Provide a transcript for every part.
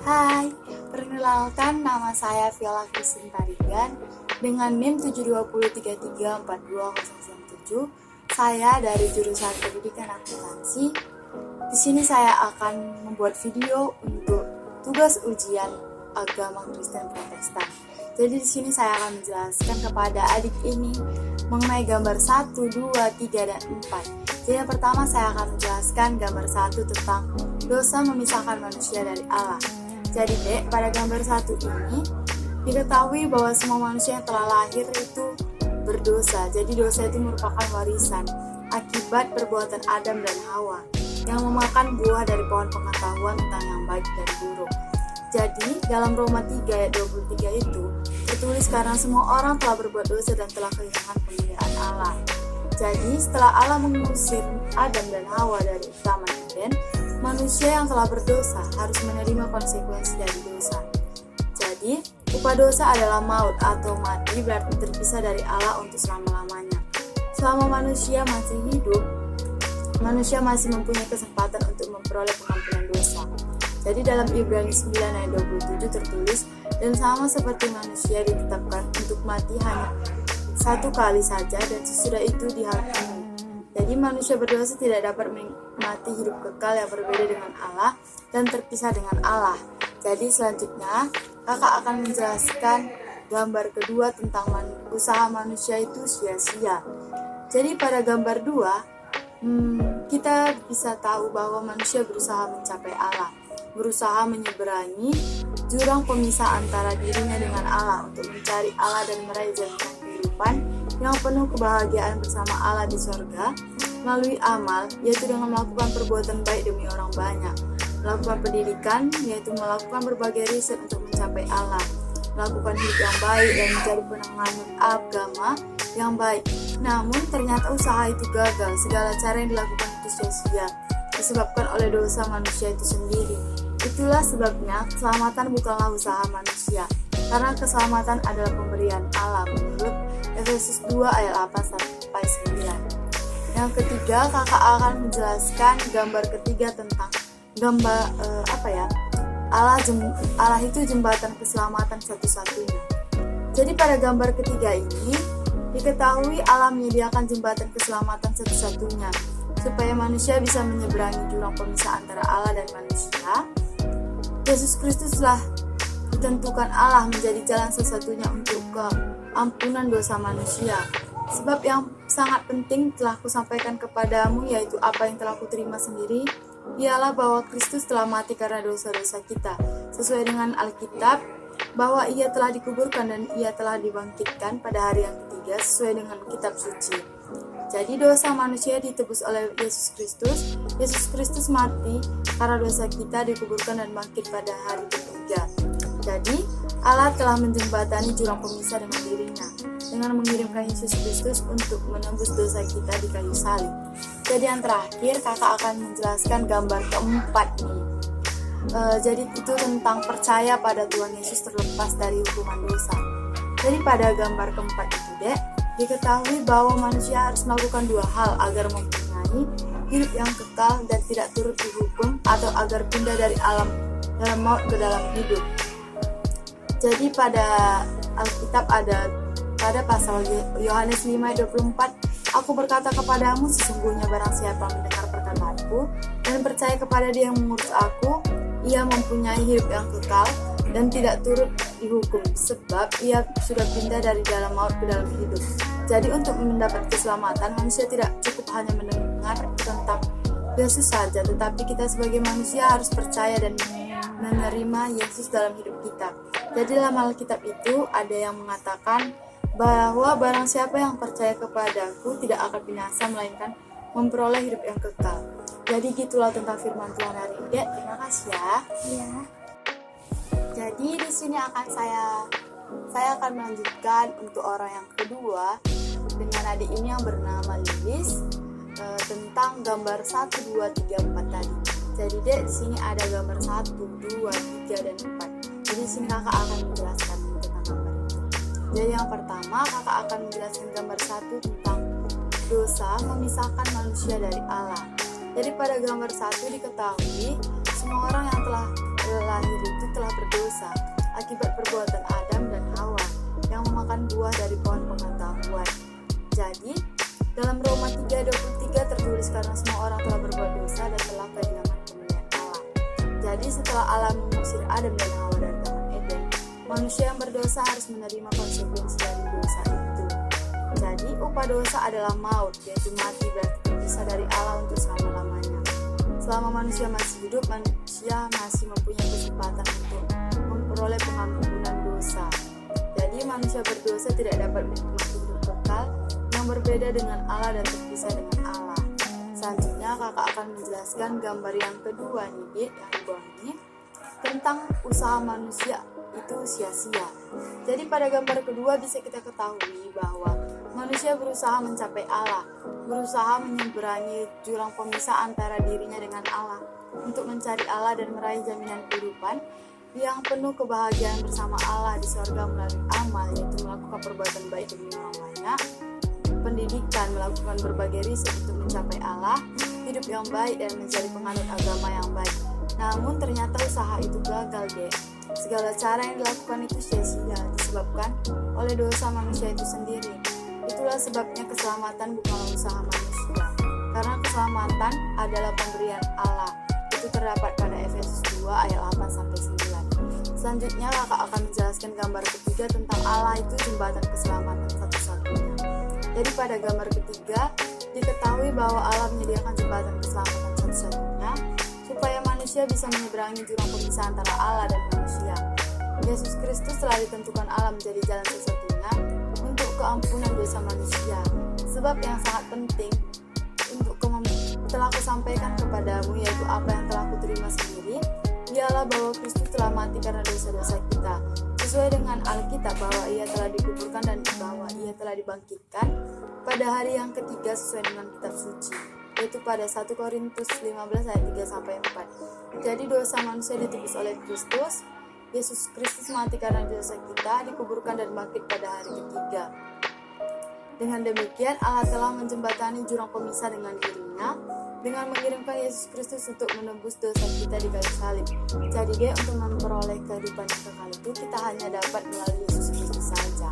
Hai, perkenalkan nama saya Viola Christine Tarigan dengan NIM 720334207. Saya dari jurusan Pendidikan Akuntansi. Di sini saya akan membuat video untuk tugas ujian agama Kristen Protestan. Jadi di sini saya akan menjelaskan kepada adik ini mengenai gambar 1, 2, 3, dan 4. Jadi yang pertama saya akan menjelaskan gambar 1 tentang dosa memisahkan manusia dari Allah. Jadi dek, pada gambar 1 ini diketahui bahwa semua manusia yang telah lahir itu berdosa. Jadi dosa itu merupakan warisan akibat perbuatan Adam dan Hawa yang memakan buah dari pohon pengetahuan tentang yang baik dan buruk. Jadi dalam Roma 3 ayat 23 itu tertulis karena semua orang telah berbuat dosa dan telah kehilangan kemuliaan Allah. Jadi setelah Allah mengusir Adam dan Hawa dari Taman Eden, manusia yang telah berdosa harus menerima konsekuensi dari dosa. Jadi upah dosa adalah maut atau mati, berarti terpisah dari Allah untuk selama-lamanya. Selama manusia masih hidup, manusia masih mempunyai kesempatan untuk memperoleh pengampunan dosa. Jadi dalam Ibrani 9 ayat 27 tertulis, dan sama seperti manusia ditetapkan untuk mati hanya satu kali saja dan sesudah itu dihakimi. Jadi manusia berdosa tidak dapat menikmati hidup kekal yang berbeda dengan Allah dan terpisah dengan Allah. Jadi selanjutnya kakak akan menjelaskan gambar kedua tentang usaha manusia itu sia-sia. Jadi pada gambar 2 kita bisa tahu bahwa manusia berusaha mencapai Allah, berusaha menyeberangi jurang pemisah antara dirinya dengan Allah untuk mencari Allah dan meraih jaminan kehidupan yang penuh kebahagiaan bersama Allah di sorga melalui amal, yaitu dengan melakukan perbuatan baik demi orang banyak, melakukan pendidikan, yaitu melakukan berbagai riset untuk mencapai Allah, melakukan hidup yang baik dan menjadi penganut agama yang baik. Namun ternyata usaha itu gagal, segala cara yang dilakukan itu sia-sia, disebabkan oleh dosa manusia itu sendiri. Itulah sebabnya keselamatan bukanlah usaha manusia, karena keselamatan adalah pemberian Allah menurut Efesus 2 ayat 8-9. Yang ketiga, kakak akan menjelaskan gambar ketiga tentang gambar Allah itu jembatan keselamatan satu-satunya. Jadi pada gambar ketiga ini diketahui Allah menyediakan jembatan keselamatan satu-satunya supaya manusia bisa menyeberangi jurang pemisah antara Allah dan manusia. Yesus Kristus telah ditentukan Allah menjadi jalan satu-satunya untuk keampunan dosa manusia. Sebab yang sangat penting telah kusampaikan kepadamu, yaitu apa yang telah kuterima sendiri, ialah bahwa Kristus telah mati karena dosa-dosa kita, sesuai dengan Alkitab, bahwa ia telah dikuburkan dan ia telah dibangkitkan pada hari yang ketiga sesuai dengan kitab suci. Jadi dosa manusia ditebus oleh Yesus Kristus. Yesus Kristus mati karena dosa kita, dikuburkan dan bangkit pada hari ketiga. Jadi Allah telah menjembatani jurang pemisah dengan dirinya dengan mengirimkan Yesus Kristus untuk menembus dosa kita di kayu salib. Jadi yang terakhir kakak akan menjelaskan gambar keempat nih. Jadi itu tentang percaya pada Tuhan Yesus terlepas dari hukuman dosa. Jadi pada gambar keempat itu dek, diketahui bahwa manusia harus melakukan dua hal agar mempunyai hidup yang kekal dan tidak turut dihukum, atau agar pindah dari dalam maut ke dalam hidup. Jadi pada Alkitab ada pada pasal Yohanes 5:24, aku berkata kepadamu, sesungguhnya barang siapa mendengar perkataanku dan percaya kepada Dia yang mengurus aku, ia mempunyai hidup yang kekal dan tidak turut dihukum, sebab ia sudah pindah dari dalam maut ke dalam hidup. Jadi untuk mendapat keselamatan, manusia tidak cukup hanya mendengar tentang Yesus saja, tetapi kita sebagai manusia harus percaya dan menerima Yesus dalam hidup kita. Jadi dalam Alkitab itu ada yang mengatakan bahwa barang siapa yang percaya kepadaku tidak akan binasa, melainkan memperoleh hidup yang kekal. Jadi gitulah tentang firman Tuhan hari ini. Terima kasih ya. Iya. Jadi di sini akan saya akan melanjutkan untuk orang yang kedua dengan adik ini yang bernama Lilis tentang gambar 1, 2, 3, 4 tadi. Jadi dek, di sini ada gambar 1, 2, 3, dan 4. Jadi di sini kakak akan menjelaskan tentang gambar itu. Jadi yang pertama kakak akan menjelaskan gambar 1 tentang dosa memisahkan manusia dari Allah. Jadi pada gambar 1 diketahui semua orang yang telah lahir itu telah berdosa akibat perbuatan Adam dan Hawa yang memakan buah dari pohon pengetahuan. Jadi, dalam Roma 3:23 tertulis karena semua orang telah berbuat dosa dan telah kehilangan kemuliaan Allah. Jadi, setelah Allah mengusir Adam dan Hawa dari Taman Eden, manusia yang berdosa harus menerima konsekuensi dari dosa itu. Jadi, upah dosa adalah maut, yaitu mati berarti terpisah dari Allah untuk selama-lamanya. Selama manusia masih hidup, manusia masih mempunyai kesempatan untuk memperoleh pengampunan dosa. Jadi manusia berdosa tidak dapat menikmati hidup kekal yang berbeda dengan Allah dan terpisah dengan Allah. Selanjutnya kakak akan menjelaskan gambar yang kedua nih, yang di bawah ini, tentang usaha manusia itu sia-sia. Jadi pada gambar kedua bisa kita ketahui bahwa manusia berusaha mencapai Allah, berusaha menyeberangi jurang pemisah antara dirinya dengan Allah untuk mencari Allah dan meraih jaminan kehidupan yang penuh kebahagiaan bersama Allah di surga melalui amal, yaitu melakukan perbuatan baik demi orang banyak, pendidikan, melakukan berbagai riset untuk mencapai Allah, hidup yang baik dan menjadi penganut agama yang baik. Namun ternyata usaha itu gagal deh. Segala cara yang dilakukan itu sia-sia disebabkan oleh dosa manusia itu sendiri. Itulah sebabnya keselamatan bukanlah usaha manusia, karena keselamatan adalah pemberian Allah. Itu terdapat pada Efesus 2 ayat 8-9. Selanjutnya kakak akan menjelaskan gambar ketiga tentang Allah itu jembatan keselamatan satu-satunya. Jadi pada gambar ketiga diketahui bahwa Allah menyediakan jembatan keselamatan satu-satunya supaya manusia bisa menyeberangi jurang pemisah antara Allah dan manusia. Yesus Kristus telah ditentukan Allah menjadi jalan satu-satunya untuk keampunan dosa manusia. Sebab yang sangat penting untuk telah aku sampaikan kepadamu, yaitu apa yang telah aku terima sendiri, ialah bahwa Kristus telah mati karena dosa-dosa kita, sesuai dengan Alkitab bahwa ia telah dikuburkan dan bahwa ia telah dibangkitkan pada hari yang ketiga sesuai dengan kitab suci, yaitu pada 1 Korintus 15 ayat 3-4. Jadi dosa manusia ditebus oleh Kristus. Yesus Kristus mati karena dosa kita, dikuburkan dan bangkit pada hari ketiga. Dengan demikian Allah telah menjembatani jurang pemisah dengan dirinya dengan mengirimkan Yesus Kristus untuk menebus dosa kita di kayu salib. Jadi dia untuk memperoleh kehidupan yang kekal itu kita hanya dapat melalui Yesus Kristus saja.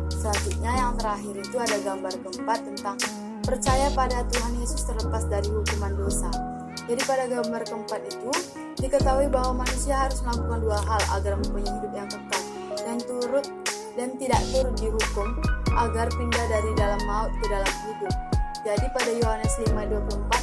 Selanjutnya yang terakhir itu ada gambar keempat tentang percaya pada Tuhan Yesus terlepas dari hukuman dosa. Jadi pada gambar keempat itu diketahui bahwa manusia harus melakukan dua hal agar mempunyai hidup yang kekal dan tidak turut dihukum, agar pindah dari dalam maut ke dalam hidup. Jadi pada Yohanes 5:24,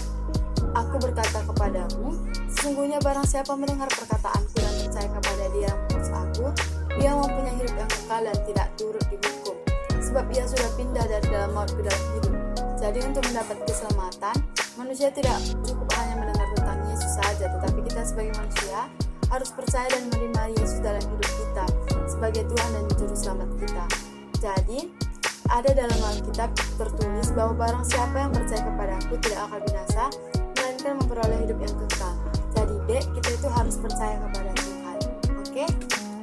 aku berkata kepadamu, sesungguhnya barang siapa mendengar perkataanku dan percaya kepada dia yang mengutus aku, dia mempunyai hidup yang kekal dan tidak turut dihukum, sebab ia sudah pindah dari dalam maut ke dalam hidup. Jadi untuk mendapat keselamatan, manusia tidak cukup hanya mendengar tentang Yesus saja, tetapi kita sebagai manusia harus percaya dan menerima Yesus dalam hidup kita sebagai Tuhan dan Juru Selamat kita. Jadi ada dalam Alkitab tertulis bahwa barang siapa yang percaya kepada aku tidak akan binasa, melainkan memperoleh hidup yang kekal. Jadi dek, kita itu harus percaya kepada Tuhan. Oke?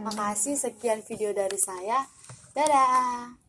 Makasih, sekian video dari saya. Dadah!